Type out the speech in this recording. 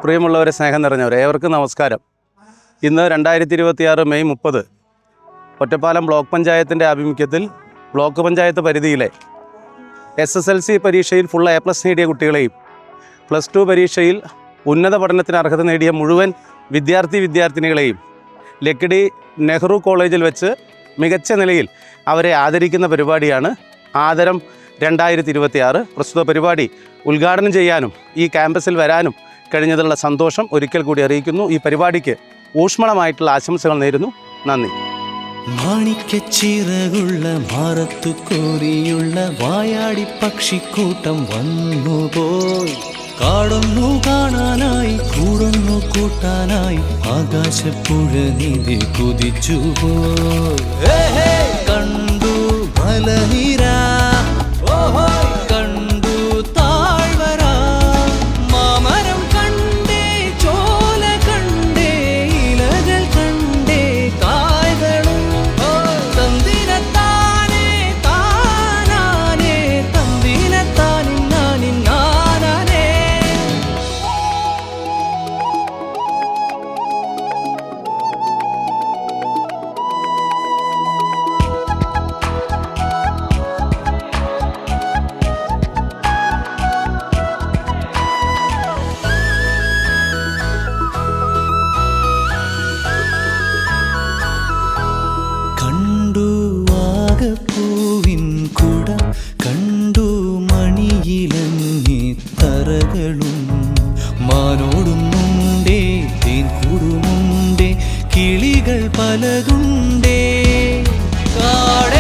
പ്രിയമുള്ളവരെ, സ്നേഹം നിറഞ്ഞവരെ, ഏവർക്കും നമസ്കാരം. ഇന്ന് 2026 മെയ് 30 ഒറ്റപ്പാലം ബ്ലോക്ക് പഞ്ചായത്തിൻ്റെ ആഭിമുഖ്യത്തിൽ ബ്ലോക്ക് പഞ്ചായത്ത് പരിധിയിലെ SSLC പരീക്ഷയിൽ ഫുൾ A+ നേടിയ കുട്ടികളെയും +2 പരീക്ഷയിൽ ഉന്നത പഠനത്തിന് അർഹത നേടിയ മുഴുവൻ വിദ്യാർത്ഥിനികളെയും ലക്കിടി നെഹ്റു കോളേജിൽ വെച്ച് മികച്ച നിലയിൽ അവരെ ആദരിക്കുന്ന പരിപാടിയാണ് ആദരം 2026. പ്രസ്തുത പരിപാടി ഉദ്ഘാടനം ചെയ്യാനും ഈ ക്യാമ്പസിൽ വരാനും കഴിഞ്ഞതിലുള്ള സന്തോഷം ഒരിക്കൽ കൂടി അറിയിക്കുന്നു. ഈ പരിപാടിക്ക് ഊഷ്മളമായിട്ടുള്ള ആശംസകൾ നേരുന്നു. നന്ദി. മാണിക്കച്ചിറകുള്ള ഭാരത്തു കോരിയുള്ള വായാടി പക്ഷിക്കൂട്ടം വന്നുപോയി. കാടൊന്നു കാണാനായി കൂടുന്നു കൂട്ടാനായി ആകാശപ്പുഴ നിധി കുതിച്ചുപോയി. കണ്ടു മലനിര, കണ്ടു താഴ്വര, മാമരം കണ്ടേ, ചോല കണ്ടേ, ഇലകൾ കണ്ടേ, കായ്കളും തന്തിനത്താനേ താനാനേ, തന്തിനത്താനിന്നാനിന്നാനേ. കണ്ടു ആകപ്പൂവിൻ കുട, കണ്ടു മണിയിലങ്ങി തറകളും, മാനോടുന്നുണ്ടേ തേൻ കൂടുമുണ്ടേ, കിളികൾ പലതുണ്ടേ. കാട